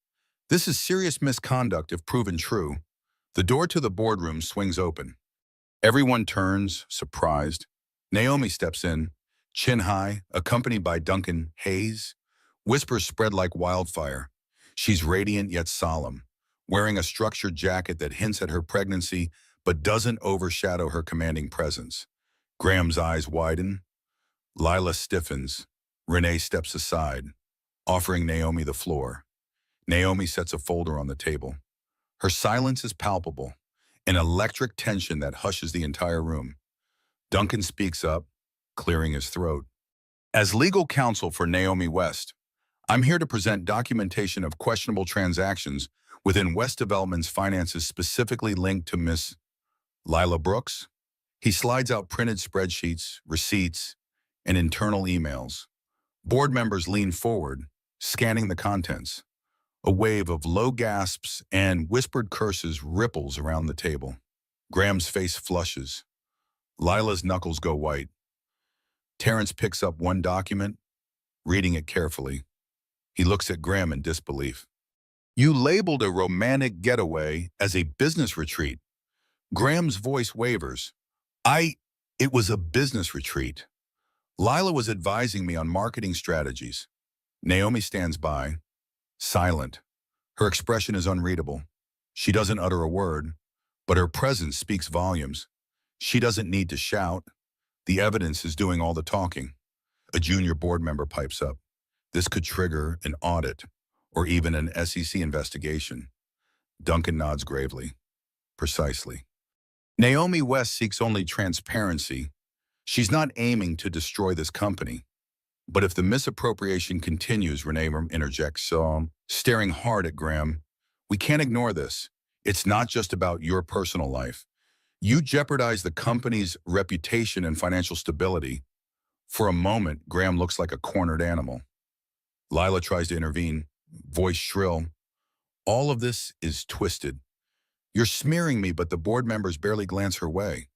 This is serious misconduct if proven true. The door to the boardroom swings open. Everyone turns, surprised. Naomi steps in, chin high, accompanied by Duncan Hayes. Whispers spread like wildfire. She's radiant yet solemn, wearing a structured jacket that hints at her pregnancy but doesn't overshadow her commanding presence. Graham's eyes widen. Lila stiffens. Renee steps aside, offering Naomi the floor. Naomi sets a folder on the table. Her silence is palpable, an electric tension that hushes the entire room. Duncan speaks up, clearing his throat. As legal counsel for Naomi West, I'm here to present documentation of questionable transactions within West Development's finances specifically linked to Miss Lila Brooks. He slides out printed spreadsheets, receipts, and internal emails. Board members lean forward, scanning the contents. A wave of low gasps and whispered curses ripples around the table. Graham's face flushes. Lila's knuckles go white. Terrence picks up one document, reading it carefully. He looks at Graham in disbelief. You labeled a romantic getaway as a business retreat. Graham's voice wavers. It was a business retreat. Lila was advising me on marketing strategies. Naomi stands by, silent. Her expression is unreadable. She doesn't utter a word, but her presence speaks volumes. She doesn't need to shout. The evidence is doing all the talking. A junior board member pipes up. This could trigger an audit or even an SEC investigation. Duncan nods gravely. Precisely. Naomi West seeks only transparency. She's not aiming to destroy this company. But if the misappropriation continues, Renee interjects, staring hard at Graham, we can't ignore this. It's not just about your personal life. You jeopardize the company's reputation and financial stability. For a moment, Graham looks like a cornered animal. Lila tries to intervene, voice shrill. All of this is twisted. You're smearing me, but the board members barely glance her way.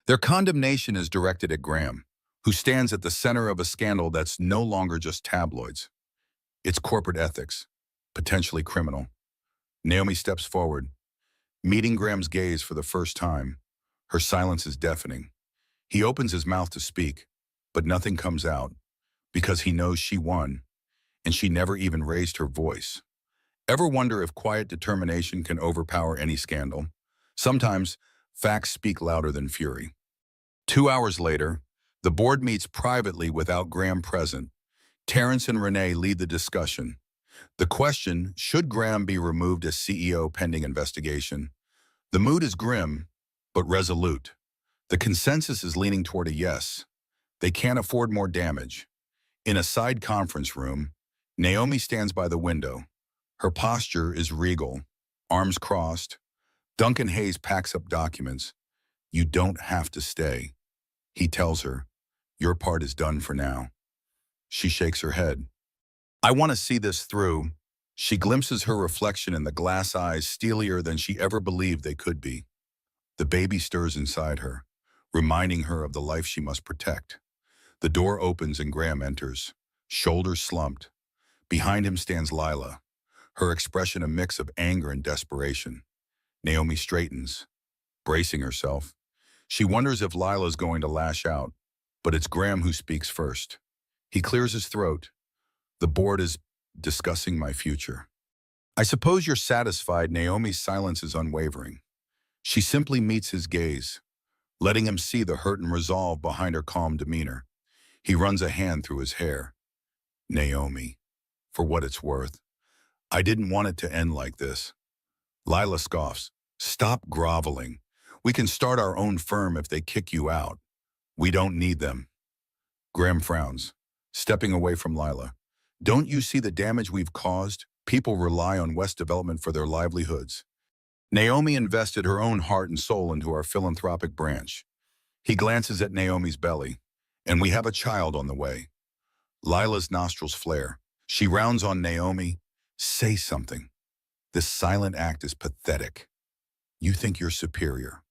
Their condemnation is directed at Graham, who stands at the center of a scandal that's no longer just tabloids. It's corporate ethics, potentially criminal. Naomi steps forward. Meeting Graham's gaze for the first time, her silence is deafening. He opens his mouth to speak, but nothing comes out, because he knows she won, and she never even raised her voice. Ever wonder if quiet determination can overpower any scandal? Sometimes, facts speak louder than fury. 2 hours later, the board meets privately without Graham present. Terrence and Renee lead the discussion. The question, should Graham be removed as CEO pending investigation? The mood is grim, but resolute. The consensus is leaning toward a yes. They can't afford more damage. In a side conference room, Naomi stands by the window. Her posture is regal, arms crossed. Duncan Hayes packs up documents. You don't have to stay. He tells her, your part is done for now. She shakes her head. I want to see this through. She glimpses her reflection in the glass eyes, steelier than she ever believed they could be. The baby stirs inside her, reminding her of the life she must protect. The door opens and Graham enters, shoulders slumped. Behind him stands Lila, her expression a mix of anger and desperation. Naomi straightens, bracing herself. She wonders if Lila's going to lash out, but it's Graham who speaks first. He clears his throat. The board is discussing my future. I suppose you're satisfied. Naomi's silence is unwavering. She simply meets his gaze, letting him see the hurt and resolve behind her calm demeanor. He runs a hand through his hair. Naomi, for what it's worth, I didn't want it to end like this. Lila scoffs. Stop groveling. We can start our own firm if they kick you out. We don't need them. Graham frowns, stepping away from Lila. Don't you see the damage we've caused? People rely on West Development for their livelihoods. Naomi invested her own heart and soul into our philanthropic branch. He glances at Naomi's belly, and we have a child on the way. Lila's nostrils flare. She rounds on Naomi. Say something. This silent act is pathetic. You think you're superior.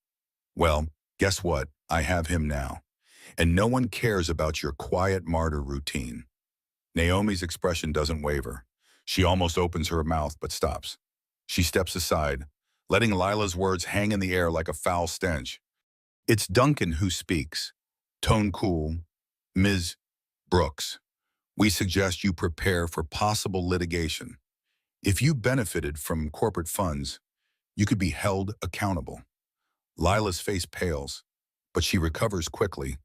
Well, guess what? I have him now. And no one cares about your quiet martyr routine. Naomi's expression doesn't waver. She almost opens her mouth but stops. She steps aside, letting Lila's words hang in the air like a foul stench. It's Duncan who speaks. Tone cool. Ms. Brooks, we suggest you prepare for possible litigation. If you benefited from corporate funds, you could be held accountable. Lila's face pales, but she recovers quickly.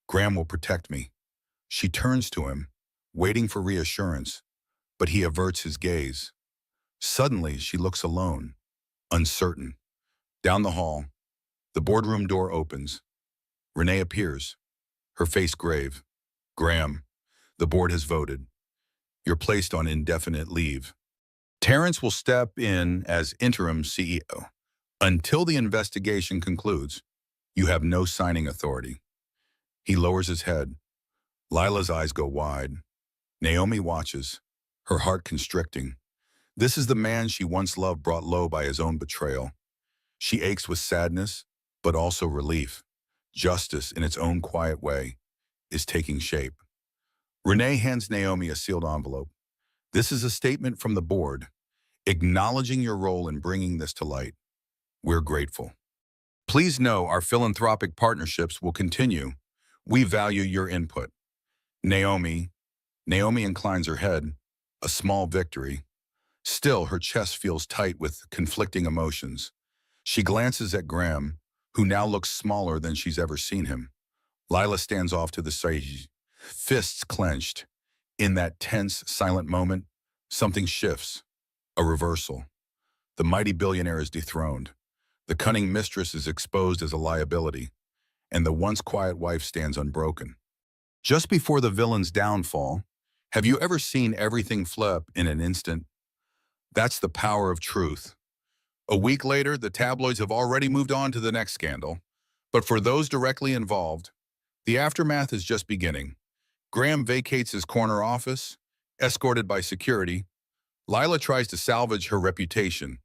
Graham will protect me. She turns to him, waiting for reassurance, but he averts his gaze. Suddenly, she looks alone, uncertain. Down the hall, the boardroom door opens. Renee appears, her face grave. Graham, the board has voted. You're placed on indefinite leave. Terrence will step in as interim CEO. Until the investigation concludes, you have no signing authority. He lowers his head. Lila's eyes go wide. Naomi watches, her heart constricting. This is the man she once loved brought low by his own betrayal. She aches with sadness, but also relief. Justice, in its own quiet way, is taking shape. Renee hands Naomi a sealed envelope. This is a statement from the board, acknowledging your role in bringing this to light. We're grateful. Please know our philanthropic partnerships will continue. We value your input. Naomi inclines her head, a small victory. Still, her chest feels tight with conflicting emotions. She glances at Graham, who now looks smaller than she's ever seen him. Lila stands off to the side, fists clenched. In that tense, silent moment, something shifts, a reversal. The mighty billionaire is dethroned. The cunning mistress is exposed as a liability, and the once quiet wife stands unbroken. Just before the villain's downfall, have you ever seen everything flip in an instant? That's the power of truth. A week later, the tabloids have already moved on to the next scandal. But for those directly involved, the aftermath is just beginning. Graham vacates his corner office, escorted by security. Lila tries to salvage her reputation,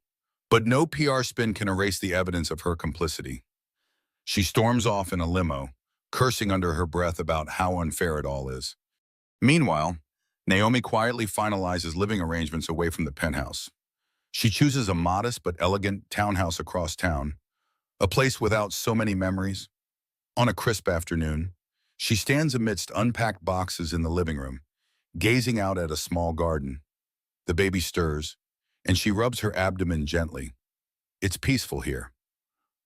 but no PR spin can erase the evidence of her complicity. She storms off in a limo, cursing under her breath about how unfair it all is. Meanwhile, Naomi quietly finalizes living arrangements away from the penthouse. She chooses a modest but elegant townhouse across town, a place without so many memories. On a crisp afternoon, she stands amidst unpacked boxes in the living room, gazing out at a small garden. The baby stirs, and she rubs her abdomen gently. It's peaceful here,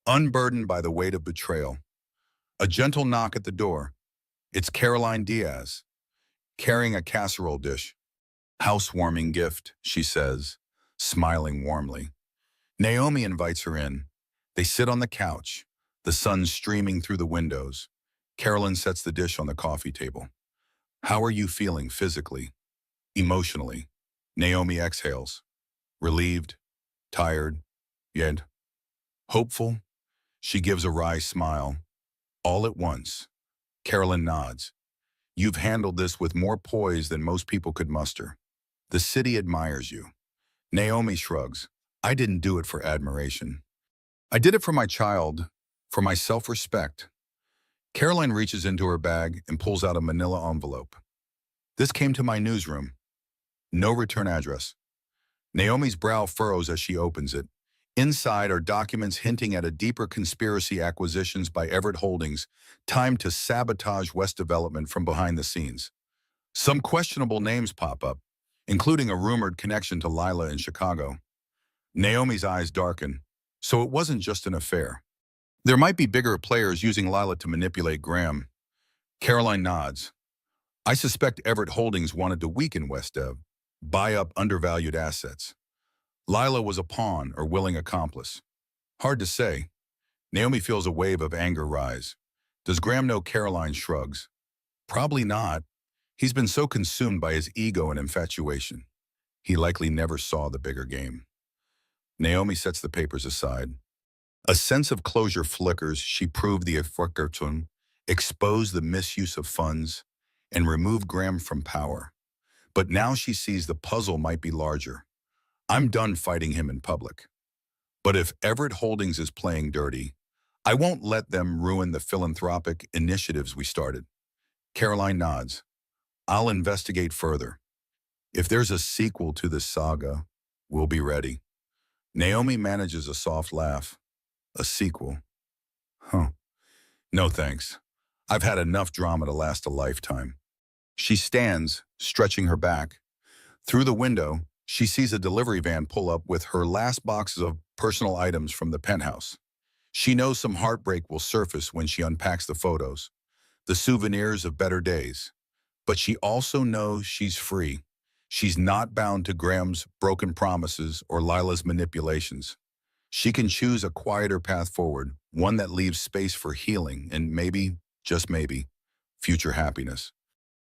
unburdened by the weight of betrayal. A gentle knock at the door. It's Caroline Diaz, carrying a casserole dish. Housewarming gift, she says, smiling warmly. Naomi invites her in. They sit on the couch, the sun streaming through the windows. Carolyn sets the dish on the coffee table. How are you feeling physically, emotionally? Naomi exhales. Relieved, tired, yet hopeful. She gives a wry smile. All at once. Carolyn nods. You've handled this with more poise than most people could muster. The city admires you. Naomi shrugs. I didn't do it for admiration. I did it for my child, for my self-respect. Caroline reaches into her bag and pulls out a manila envelope. This came to my newsroom. No return address. Naomi's brow furrows as she opens it. Inside are documents hinting at a deeper conspiracy acquisitions by Everett Holdings, timed to sabotage West Development from behind the scenes. Some questionable names pop up, including a rumored connection to Lila in Chicago. Naomi's eyes darken. So it wasn't just an affair. There might be bigger players using Lila to manipulate Graham. Caroline nods. I suspect Everett Holdings wanted to weaken West Dev, buy up undervalued assets. Lila was a pawn or willing accomplice. Hard to say. Naomi feels a wave of anger rise. Does Graham know? Caroline shrugs. Probably not. He's been so consumed by his ego and infatuation. He likely never saw the bigger game. Naomi sets the papers aside. A sense of closure flickers. She proved the Efforkerton, exposed the misuse of funds, and removed Graham from power. But now she sees the puzzle might be larger. I'm done fighting him in public. But if Everett Holdings is playing dirty, I won't let them ruin the philanthropic initiatives we started. Caroline nods. I'll investigate further. If there's a sequel to this saga, we'll be ready. Naomi manages a soft laugh. A sequel? Huh. No thanks. I've had enough drama to last a lifetime. She stands, stretching her back. Through the window, she sees a delivery van pull up with her last boxes of personal items from the penthouse. She knows some heartbreak will surface when she unpacks the photos, the souvenirs of better days. But she also knows she's free. She's not bound to Graham's broken promises or Lila's manipulations. She can choose a quieter path forward, one that leaves space for healing and maybe, just maybe, future happiness.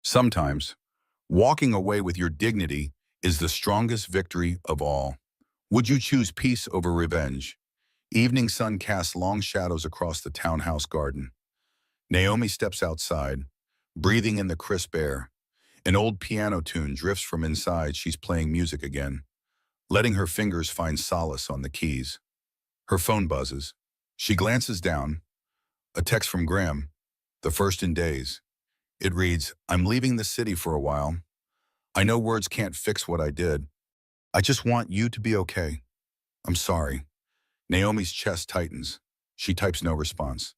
Sometimes, walking away with your dignity is the strongest victory of all. Would you choose peace over revenge? Evening sun casts long shadows across the townhouse garden. Naomi steps outside, breathing in the crisp air. An old piano tune drifts from inside. She's playing music again, letting her fingers find solace on the keys. Her phone buzzes. She glances down. A text from Graham, the first in days. It reads, I'm leaving the city for a while. I know words can't fix what I did. I just want you to be okay. I'm sorry. Naomi's chest tightens. She types no response,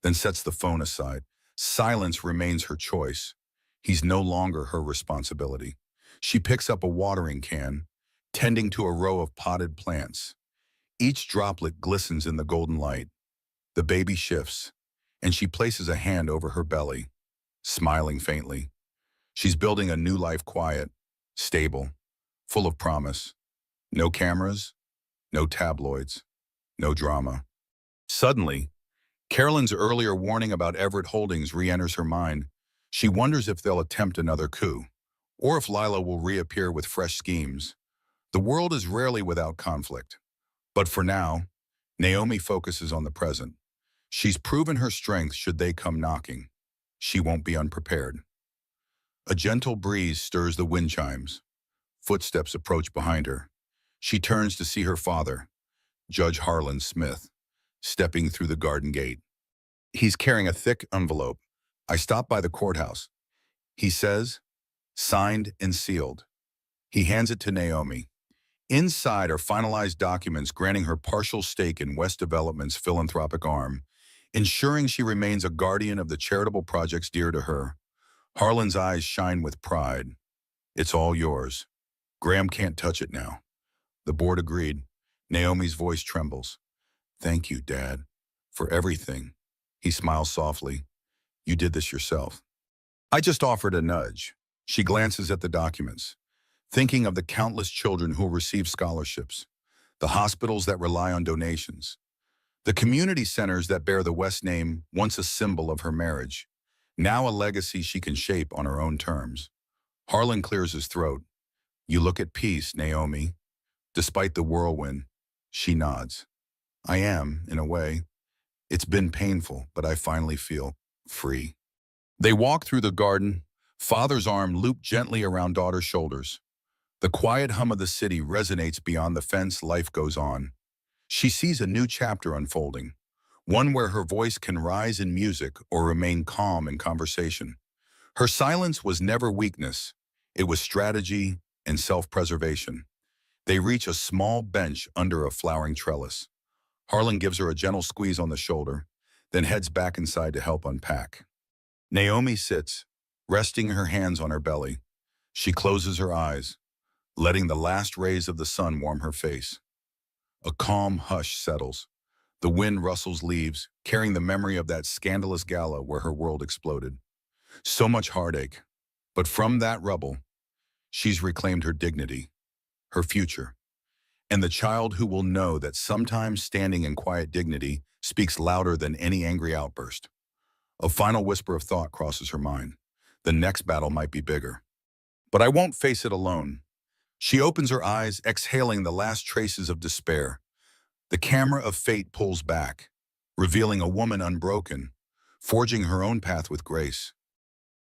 then sets the phone aside. Silence remains her choice. He's no longer her responsibility. She picks up a watering can, tending to a row of potted plants. Each droplet glistens in the golden light. The baby shifts, and she places a hand over her belly, smiling faintly. She's building a new life, quiet, stable, full of promise. No cameras, no tabloids, no drama. Suddenly, Carolyn's earlier warning about Everett Holdings re-enters her mind. She wonders if they'll attempt another coup, or if Lila will reappear with fresh schemes. The world is rarely without conflict. But for now, Naomi focuses on the present. She's proven her strength should they come knocking. She won't be unprepared. A gentle breeze stirs the wind chimes. Footsteps approach behind her. She turns to see her father, Judge Harlan Smith, stepping through the garden gate. He's carrying a thick envelope. I stopped by the courthouse. He says, signed and sealed. He hands it to Naomi. Inside are finalized documents granting her partial stake in West Development's philanthropic arm, ensuring she remains a guardian of the charitable projects dear to her. Harlan's eyes shine with pride. It's all yours. Graham can't touch it now. The board agreed. Naomi's voice trembles. Thank you, Dad, for everything. He smiles softly. You did this yourself. I just offered a nudge. She glances at the documents, thinking of the countless children who receive scholarships, the hospitals that rely on donations, the community centers that bear the West name, once a symbol of her marriage, now a legacy she can shape on her own terms. Harlan clears his throat. You look at peace, Naomi. Despite the whirlwind, she nods. I am, in a way. It's been painful, but I finally feel free. They walk through the garden, father's arm looped gently around daughter's shoulders. The quiet hum of the city resonates beyond the fence. Life goes on. She sees a new chapter unfolding, one where her voice can rise in music or remain calm in conversation. Her silence was never weakness. It was strategy and self-preservation. They reach a small bench under a flowering trellis. Harlan gives her a gentle squeeze on the shoulder, then heads back inside to help unpack. Naomi sits, resting her hands on her belly. She closes her eyes, letting the last rays of the sun warm her face. A calm hush settles. The wind rustles leaves, carrying the memory of that scandalous gala where her world exploded. So much heartache. But from that rubble, she's reclaimed her dignity, her future, and the child who will know that sometimes standing in quiet dignity speaks louder than any angry outburst. A final whisper of thought crosses her mind. The next battle might be bigger. But I won't face it alone. She opens her eyes, exhaling the last traces of despair. The camera of fate pulls back, revealing a woman unbroken, forging her own path with grace.